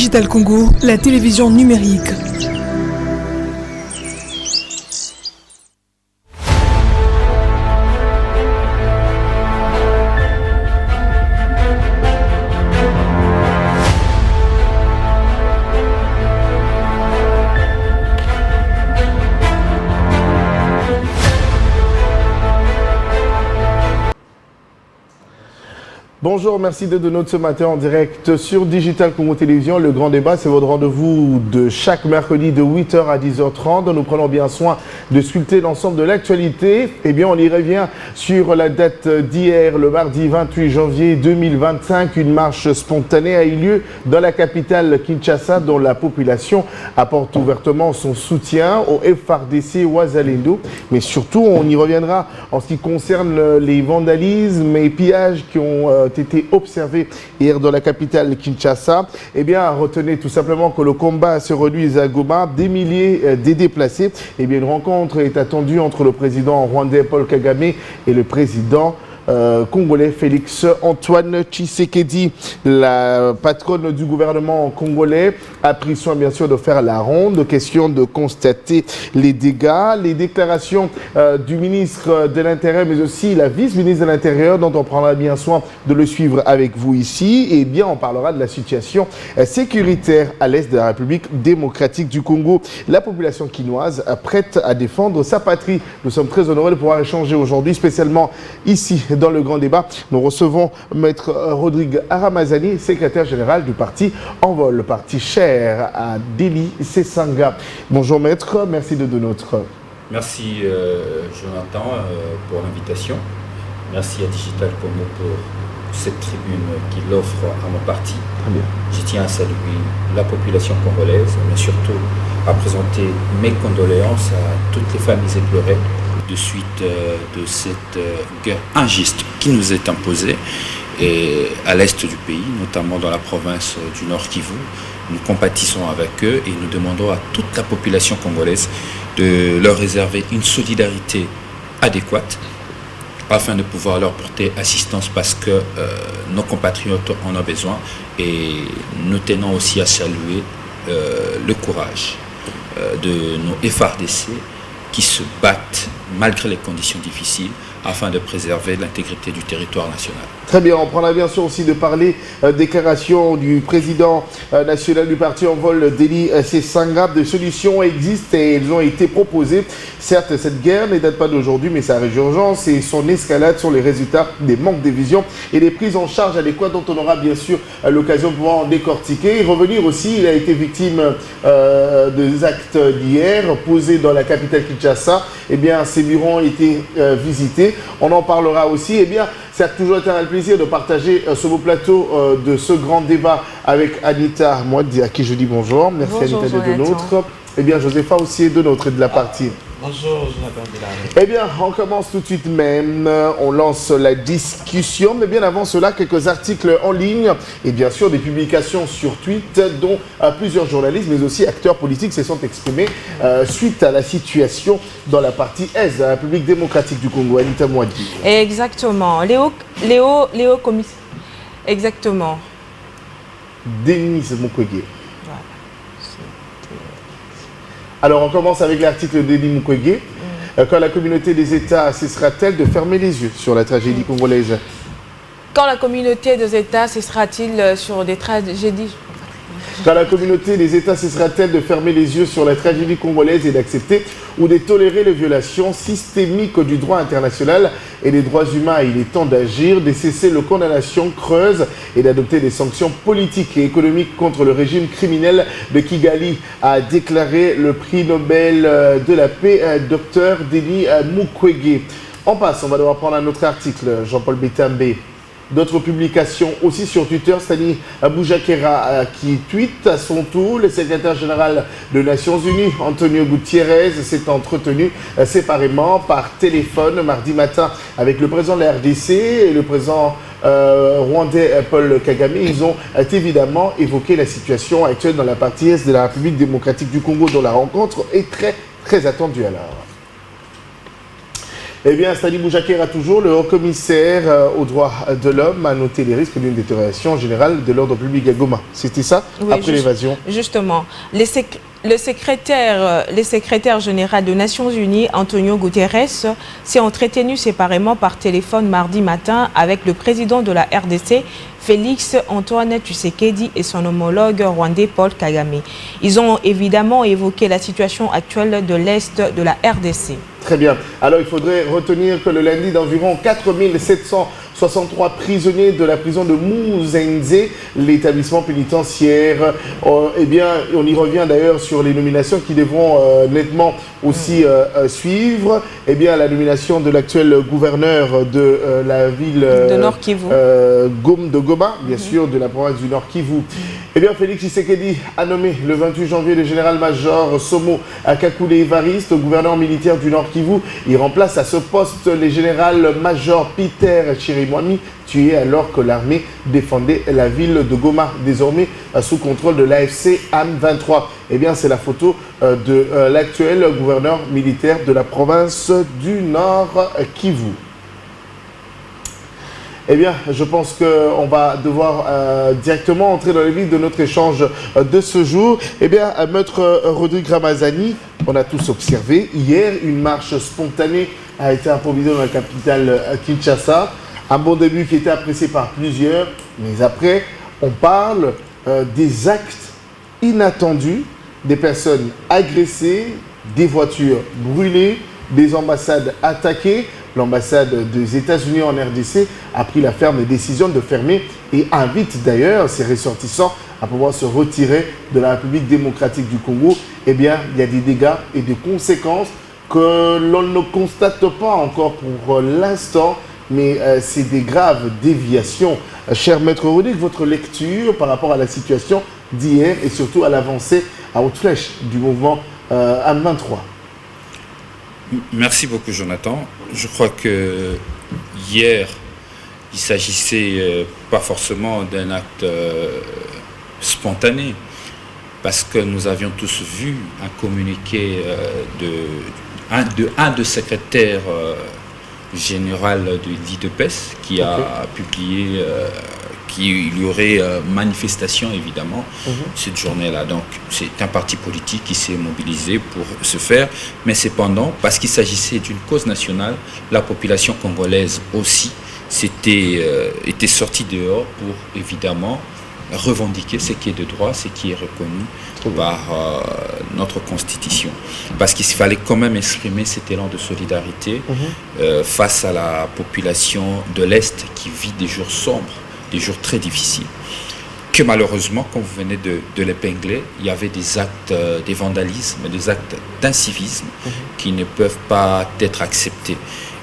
Digital Congo, la télévision numérique. Bonjour, merci de notre ce matin en direct sur Digital Congo Télévision. Le grand débat, c'est votre rendez-vous de chaque mercredi de 8h à 10h30. Nous prenons bien soin de sculpter l'ensemble de l'actualité. Eh bien, on y revient sur la date d'hier, le mardi 28 janvier 2025. Une marche spontanée a eu lieu dans la capitale Kinshasa, dont la population apporte ouvertement son soutien au FARDC Wazalendo. Mais surtout, on y reviendra en ce qui concerne les vandalismes et pillages qui ont été observés hier dans la capitale Kinshasa. Eh bien, retenez tout simplement que le combat se réduise à Goma, des milliers de déplacés. Eh bien, une rencontre est attendue entre le président rwandais Paul Kagame et le président congolais Félix Antoine Tshisekedi. La patronne du gouvernement congolais a pris soin bien sûr de faire la ronde, question de constater les dégâts, les déclarations du ministre de l'Intérieur mais aussi la vice-ministre de l'Intérieur dont on prendra bien soin de le suivre avec vous ici. Et bien on parlera de la situation sécuritaire à l'est de la République démocratique du Congo. La population quinoise prête à défendre sa patrie. Nous sommes très honorés de pouvoir échanger aujourd'hui spécialement ici dans le grand débat. Nous recevons Maître Rodrigue Aramazani, secrétaire général du parti Envol, le parti cher à Deli Sesanga. Bonjour Maître, merci de notre... Merci Jonathan pour l'invitation. Merci à Digital Congo pour cette tribune qu'il offre à mon parti. Très bien. Je tiens à saluer la population congolaise, mais surtout à présenter mes condoléances à toutes les familles éplorées de suite de cette guerre injuste qui nous est imposée et à l'est du pays, notamment dans la province du Nord Kivu. Nous compatissons avec eux et nous demandons à toute la population congolaise de leur réserver une solidarité adéquate afin de pouvoir leur porter assistance parce que nos compatriotes en ont besoin et nous tenons aussi à saluer le courage de nos FARDC qui se battent malgré les conditions difficiles afin de préserver l'intégrité du territoire national. Très bien, on prendra bien sûr aussi de parler déclaration du président national du parti Envol, Deli Sesanga. Des solutions existent et elles ont été proposées. Certes, cette guerre ne date pas d'aujourd'hui, mais sa résurgence et son escalade sont les résultats des manques de vision et des prises en charge adéquates dont on aura bien sûr l'occasion de pouvoir en décortiquer. Et revenir aussi, il a été victime des actes d'hier posés dans la capitale Kinshasa. Eh bien, ces bureaux ont été visités. On en parlera aussi. Eh bien, ça a toujours été un plaisir de partager ce beau plateau de ce grand débat avec Anita Mwadi, à qui je dis bonjour. Merci bonjour, Anita de nôtre. Eh bien, Josepha aussi est de nôtre et de la partie. Bonjour, Jonathan Delare. Eh bien, on commence tout de suite même. On lance la discussion. Mais bien avant cela, quelques articles en ligne et bien sûr des publications sur Twitter dont plusieurs journalistes, mais aussi acteurs politiques se sont exprimés suite à la situation dans la partie est de la République démocratique du Congo. Anita Mwadi. Exactement. Léo Commissaire. Exactement. Denis Mukwege. Alors, on commence avec l'article de Denis Mukwege. Quand la communauté des États cessera-t-elle de fermer les yeux sur la tragédie congolaise? Quand la communauté des États cessera-t-il sur des tragédies? Quand la communauté des États cessera-t-elle de fermer les yeux sur la tragédie congolaise et d'accepter ou de tolérer les violations systémiques du droit international et des droits humains? Il est temps d'agir, de cesser les condamnations creuses et d'adopter des sanctions politiques et économiques contre le régime criminel de Kigali, a déclaré le prix Nobel de la paix, Dr Denis Mukwege. On passe, on va devoir prendre un autre article, Jean-Paul Bétambé. D'autres publications aussi sur Twitter, Stani Boujakera qui tweet à son tour. Le secrétaire général des Nations Unies, Antonio Gutiérrez, s'est entretenu séparément par téléphone mardi matin avec le président de la RDC et le président rwandais Paul Kagame. Ils ont évidemment évoqué la situation actuelle dans la partie est de la République démocratique du Congo dont la rencontre est très attendue alors. Eh bien, Stani Boujakera, toujours le haut-commissaire aux droits de l'homme, a noté les risques d'une détérioration générale de l'ordre public à Goma. C'était ça, oui, après l'évasion? Justement, le secrétaire général des Nations Unies, Antonio Guterres, s'est entretenu séparément par téléphone mardi matin avec le président de la RDC, Félix Antoine Tshisekedi, et son homologue rwandais Paul Kagame. Ils ont évidemment évoqué la situation actuelle de l'Est de la RDC. Très bien. Alors, il faudrait retenir que le lundi, d'environ 4763 prisonniers de la prison de Muzenze, l'établissement pénitentiaire, eh bien, on y revient d'ailleurs sur les nominations qui devront nettement aussi suivre. Eh bien, la nomination de l'actuel gouverneur de la ville de Nord Kivu. de Goma, bien sûr, de la province du Nord Kivu. Eh bien, Félix Tshisekedi a nommé le 28 janvier le général-major Somo Akakule Evariste, gouverneur militaire du Nord Kivu. Il remplace à ce poste le général-major Peter Chirimwami, tué alors que l'armée défendait la ville de Goma, désormais sous contrôle de l'AFC AM23. Eh bien, c'est la photo de l'actuel gouverneur militaire de la province du Nord Kivu. Eh bien, je pense qu'on va devoir directement entrer dans le vif de notre échange de ce jour. Eh bien, Maître Rodrigue Ramazani, on a tous observé hier, une marche spontanée a été improvisée dans la capitale Kinshasa. Un bon début qui était apprécié par plusieurs, mais après, on parle des actes inattendus, des personnes agressées, des voitures brûlées, des ambassades attaquées. L'ambassade des États-Unis en RDC a pris la ferme décision de fermer et invite d'ailleurs ses ressortissants à pouvoir se retirer de la République démocratique du Congo. Eh bien, il y a des dégâts et des conséquences que l'on ne constate pas encore pour l'instant, mais c'est des graves déviations. Cher Maître Rodrigue, votre lecture par rapport à la situation d'hier et surtout à l'avancée à haute flèche du mouvement AM23. Merci beaucoup, Jonathan. Je crois que hier, il s'agissait pas forcément d'un acte spontané, parce que nous avions tous vu un communiqué d'un des secrétaires général de l'IDPES qui a publié qu'il y aurait manifestation, évidemment, cette journée-là. Donc, c'est un parti politique qui s'est mobilisé pour se faire, mais cependant, parce qu'il s'agissait d'une cause nationale, la population congolaise aussi était sortie dehors pour, évidemment, revendiquer ce qui est de droit, ce qui est reconnu par notre Constitution. Parce qu'il fallait quand même exprimer cet élan de solidarité face à la population de l'Est qui vit des jours sombres, des jours très difficiles, que malheureusement, comme vous venez de l'épingler, il y avait des actes, des vandalismes, des actes d'incivisme qui ne peuvent pas être acceptés.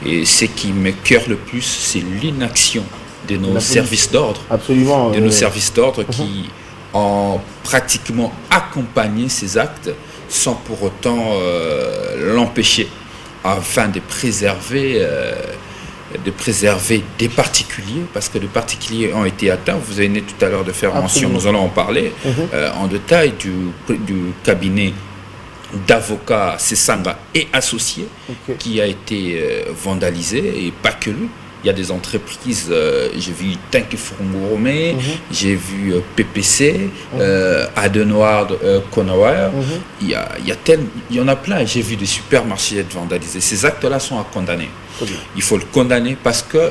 Et ce qui me cœur le plus, c'est l'inaction de nos services d'ordre, de nos services d'ordre qui ont pratiquement accompagné ces actes sans pour autant l'empêcher, afin de préserver des particuliers, parce que des particuliers ont été atteints. Vous venez tout à l'heure de faire mention, nous allons en parler en détail du cabinet d'avocats Sesanga et associés qui a été vandalisé, et pas que lui. Il y a des entreprises, j'ai vu Tanki Furungurome, j'ai vu PPC, Adenoir, Konaware, il y en a plein. J'ai vu des supermarchés être vandalisés. Ces actes-là sont à condamner. Il faut le condamner parce que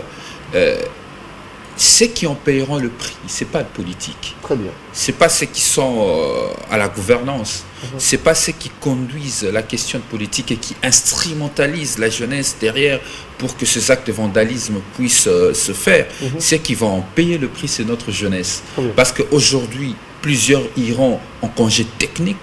ceux qui en paieront le prix, ce n'est pas le politique. Très bien. Ce n'est pas ceux qui sont à la gouvernance. Ce n'est pas ceux qui conduisent la question de politique et qui instrumentalisent la jeunesse derrière pour que ces actes de vandalisme puissent se faire. Ceux qui vont en payer le prix, c'est notre jeunesse. Parce qu'aujourd'hui, plusieurs iront en congé technique,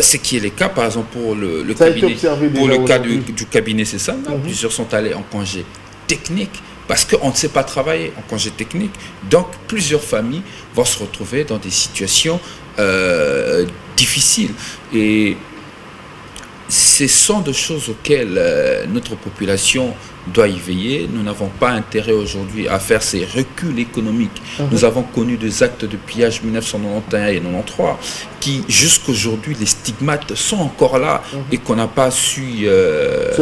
ce qui est le cas, par exemple, pour le cabinet, pour le cas du cabinet, c'est ça. Plusieurs sont allés en congé technique parce qu'on ne sait pas travailler en congé technique. Donc, plusieurs familles vont se retrouver dans des situations difficiles. Et ce sont des choses auxquelles notre population doit y veiller. Nous n'avons pas intérêt aujourd'hui à faire ces reculs économiques. Nous avons connu des actes de pillage 1991 et 1993 qui, jusqu'aujourd'hui, les stigmates sont encore là et qu'on n'a pas su se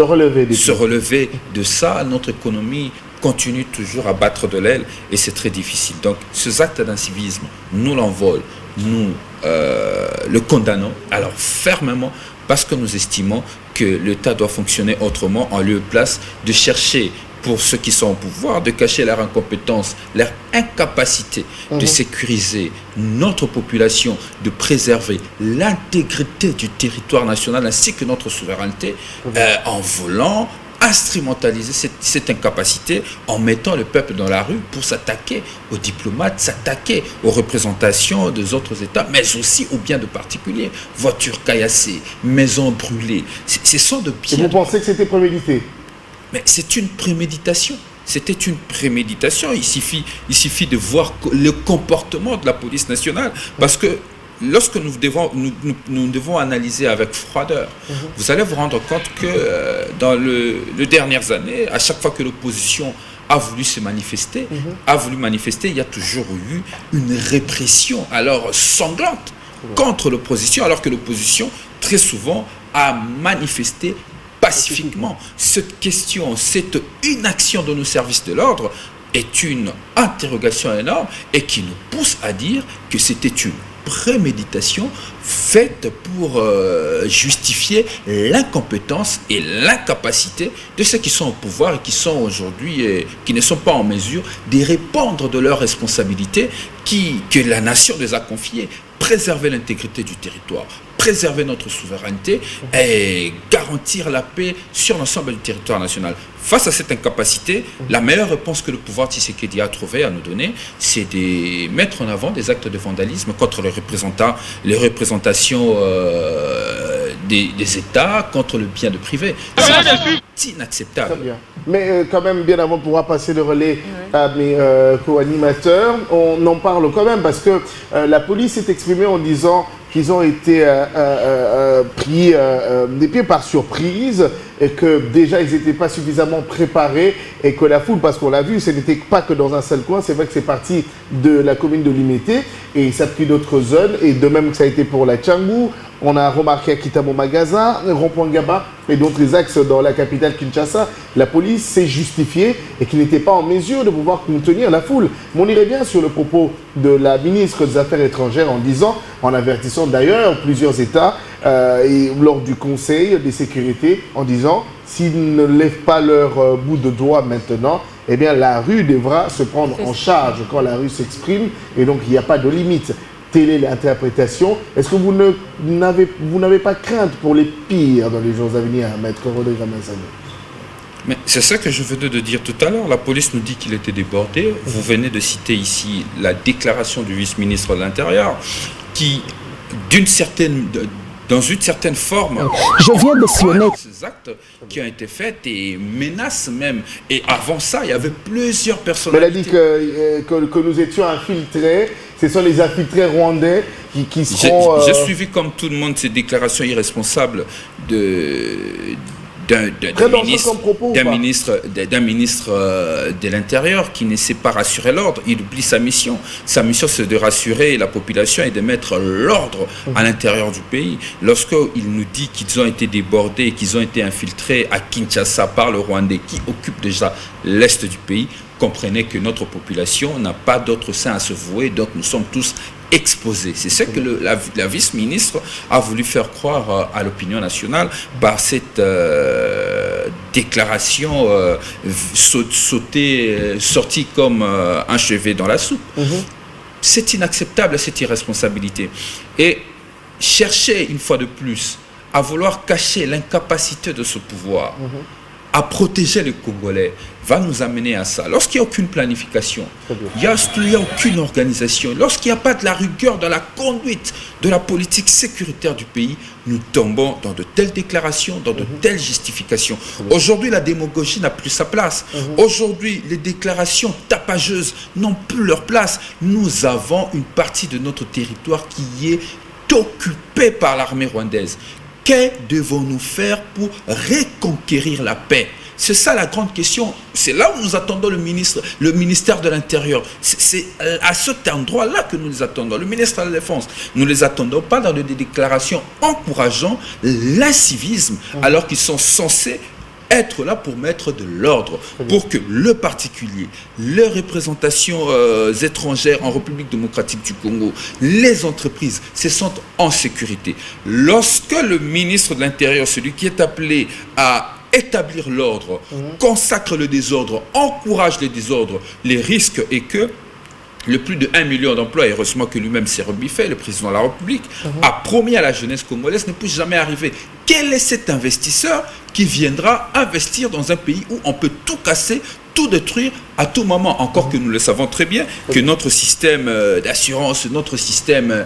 relever de ça. Notre économie continue toujours à battre de l'aile et c'est très difficile. Donc, ces actes d'incivisme, nous l'envolons, nous le condamnons, alors fermement, parce que nous estimons que l'État doit fonctionner autrement en lieu et place de chercher, pour ceux qui sont au pouvoir, de cacher leur incompétence, leur incapacité de sécuriser notre population, de préserver l'intégrité du territoire national ainsi que notre souveraineté en voulant instrumentaliser cette incapacité en mettant le peuple dans la rue pour s'attaquer aux diplomates, s'attaquer aux représentations des autres États, mais aussi aux biens de particuliers, voitures caillassées, maisons brûlées. Ce sont de biens. Et vous pensez que c'était prémédité? Mais c'est une préméditation. C'était une préméditation. Il suffit de voir le comportement de la police nationale, parce que lorsque nous devons analyser avec froideur, vous allez vous rendre compte que dans les dernières années, à chaque fois que l'opposition a voulu se manifester, il y a toujours eu une répression alors sanglante contre l'opposition, alors que l'opposition, très souvent, a manifesté pacifiquement. Cette question, cette inaction de nos services de l'ordre est une interrogation énorme et qui nous pousse à dire que c'était une préméditation faite pour justifier l'incompétence et l'incapacité de ceux qui sont au pouvoir et qui sont aujourd'hui, qui ne sont pas en mesure de répondre de leurs responsabilités que la nation les a confiées. Préserver l'intégrité du territoire, préserver notre souveraineté et garantir la paix sur l'ensemble du territoire national. Face à cette incapacité, la meilleure réponse que le pouvoir Tshisekedi a trouvé à nous donner, c'est de mettre en avant des actes de vandalisme contre les représentations des États, contre le bien de privé. C'est inacceptable. Très bien. Mais quand même, bien avant de pouvoir passer le relais à mes co-animateurs, on en parle quand même parce que la police s'est exprimée en disant qu'ils ont été pris des pieds par surprise et que déjà ils n'étaient pas suffisamment préparés et que la foule, parce qu'on l'a vu, ce n'était pas que dans un seul coin, c'est vrai que c'est parti de la commune de Limité et ça a pris d'autres zones et de même que ça a été pour la Tchangou. On a remarqué à Kitamo Magasin, Rond-Point Gaba et d'autres axes dans la capitale Kinshasa, la police s'est justifiée et qu'il n'était pas en mesure de pouvoir contenir la foule. Mais on irait bien sur le propos de la ministre des Affaires étrangères en disant, en avertissant d'ailleurs plusieurs États et lors du Conseil de sécurité, en disant s'ils ne lèvent pas leur bout de doigt maintenant, eh bien la rue devra se prendre en charge quand la rue s'exprime et donc il n'y a pas de limite. Telle est l'interprétation. Est-ce que vous n'avez pas crainte pour les pires dans les jours à venir, Maître Rodrigue Ramazani? Mais c'est ça que je venais de dire tout à l'heure. La police nous dit qu'il était débordé. Vous venez de citer ici la déclaration du vice-ministre de l'Intérieur qui, dans une certaine forme, je viens de sillonner ces actes qui ont été faits et menacent même. Et avant ça, il y avait plusieurs personnalités. Mais elle a dit que nous étions infiltrés. Ce sont les infiltrés rwandais qui seront... J'ai suivi comme tout le monde ces déclarations irresponsables d'un ministre de l'Intérieur qui ne sait pas rassurer l'ordre. Il oublie sa mission. Sa mission, c'est de rassurer la population et de mettre l'ordre à l'intérieur du pays. Lorsqu'il nous dit qu'ils ont été débordés et qu'ils ont été infiltrés à Kinshasa par le Rwandais qui occupe déjà l'est du pays, comprenez que notre population n'a pas d'autre sein à se vouer, donc nous sommes tous exposés. C'est ce que la vice-ministre a voulu faire croire à l'opinion nationale par cette déclaration sortie comme un cheveu dans la soupe. C'est inacceptable, cette irresponsabilité. Et chercher une fois de plus à vouloir cacher l'incapacité de ce pouvoir à protéger les Congolais va nous amener à ça. Lorsqu'il n'y a aucune planification, lorsqu'il n'y a aucune organisation, lorsqu'il n'y a pas de la rigueur dans la conduite de la politique sécuritaire du pays, nous tombons dans de telles déclarations, dans de telles justifications. Aujourd'hui, la démagogie n'a plus sa place. Aujourd'hui, les déclarations tapageuses n'ont plus leur place. Nous avons une partie de notre territoire qui est occupée par l'armée rwandaise. Que devons-nous faire pour reconquérir la paix? C'est ça la grande question. C'est là où nous attendons le ministère de l'Intérieur. C'est à cet endroit-là que nous les attendons. Le ministre de la Défense, nous ne les attendons pas dans des déclarations encourageant l'incivisme, alors qu'ils sont censés être là pour mettre de l'ordre, pour que le particulier, les représentations étrangères en République démocratique du Congo, les entreprises se sentent en sécurité. Lorsque le ministre de l'Intérieur, celui qui est appelé à établir l'ordre, consacre le désordre, encourage le désordre, les risques est que le plus de 1 million d'emplois, et heureusement que lui-même s'est rebiffé, le président de la République, a promis à la jeunesse congolaise ne peut jamais arriver. Quel est cet investisseur qui viendra investir dans un pays où on peut tout casser, tout détruire à tout moment, encore que nous le savons très bien, que notre système d'assurance, notre système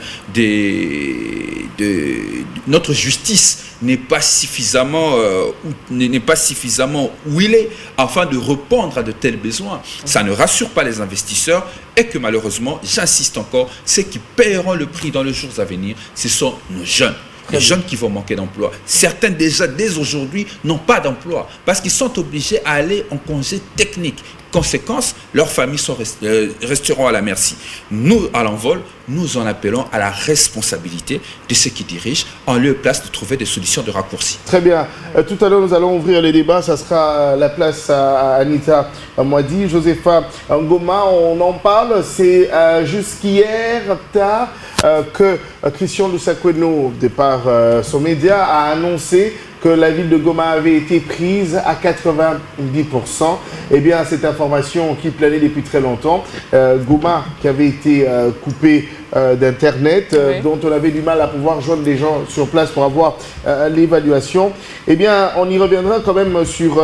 notre justice n'est pas suffisamment huilée afin de répondre à de tels besoins. Ça ne rassure pas les investisseurs et que malheureusement, j'insiste encore, ceux qui paieront le prix dans les jours à venir, ce sont nos jeunes. Les jeunes qui vont manquer d'emploi. Certains déjà, dès aujourd'hui, n'ont pas d'emploi parce qu'ils sont obligés à aller en congé technique. Conséquence, leurs familles resteront à la merci. Nous, à l'envol, nous en appelons à la responsabilité de ceux qui dirigent, en lieu et place de trouver des solutions de raccourci. Très bien. Tout à l'heure, nous allons ouvrir les débats. Ça sera la place à Anita Moadi, Josepha Ngoma. On en parle. C'est jusqu'hier tard que Christian Lusakweno, de par son média, a annoncé que la ville de Goma avait été prise à 90%. Eh bien, cette information qui planait depuis très longtemps. Goma qui avait été coupé d'Internet, dont on avait du mal à pouvoir joindre des gens sur place pour avoir l'évaluation. Eh bien, on y reviendra quand même sur...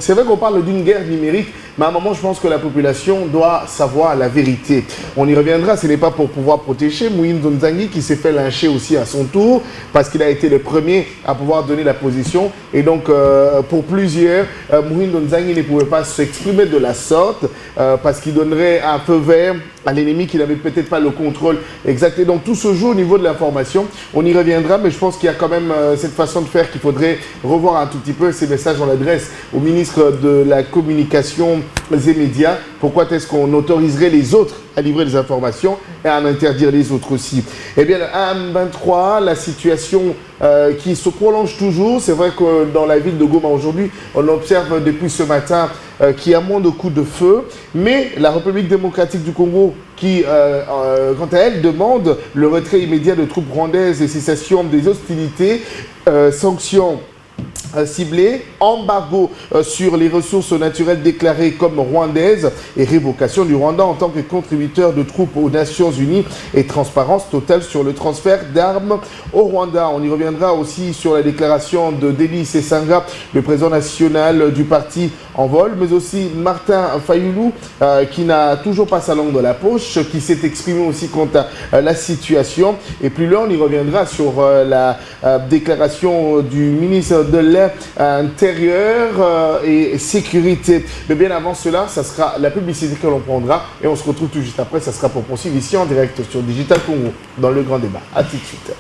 c'est vrai qu'on parle d'une guerre numérique, mais à un moment, je pense que la population doit savoir la vérité. On y reviendra, ce n'est pas pour pouvoir protéger Moïse Nzangi qui s'est fait lyncher aussi à son tour, parce qu'il a été le premier à pouvoir donner la position. Et donc, pour plusieurs, Moïse Nzangi ne pouvait pas s'exprimer de la sorte, parce qu'il donnerait un feu vert à l'ennemi qui n'avait peut-être pas le contrôle exact. Et donc, tout se joue au niveau de l'information. On y reviendra, mais je pense qu'il y a quand même cette façon de faire qu'il faudrait revoir un tout petit peu. Ces messages, on l'adresse au ministre de la Communication et Médias. Pourquoi est-ce qu'on autoriserait les autres à livrer des informations et à en interdire les autres aussi? Eh bien, à M23, la situation qui se prolonge toujours. C'est vrai que dans la ville de Goma aujourd'hui, on observe depuis ce matin qu'il y a moins de coups de feu, mais la République démocratique du Congo qui, quant à elle, demande le retrait immédiat de troupes rwandaises et cessation des hostilités, sanctions ciblé, embargo sur les ressources naturelles déclarées comme rwandaises et révocation du Rwanda en tant que contributeur de troupes aux Nations Unies et transparence totale sur le transfert d'armes au Rwanda. On y reviendra aussi sur la déclaration de Denis Sesanga, le président national du parti Envol, mais aussi Martin Fayoulou qui n'a toujours pas sa langue dans la poche, qui s'est exprimé aussi quant à la situation. Et plus loin, on y reviendra sur la déclaration du ministre de l'Intérieur et sécurité. Mais bien avant cela, ça sera la publicité que l'on prendra et on se retrouve tout juste après. Ça sera pour poursuivre ici en direct sur Digital Congo dans le grand débat. À tout de suite.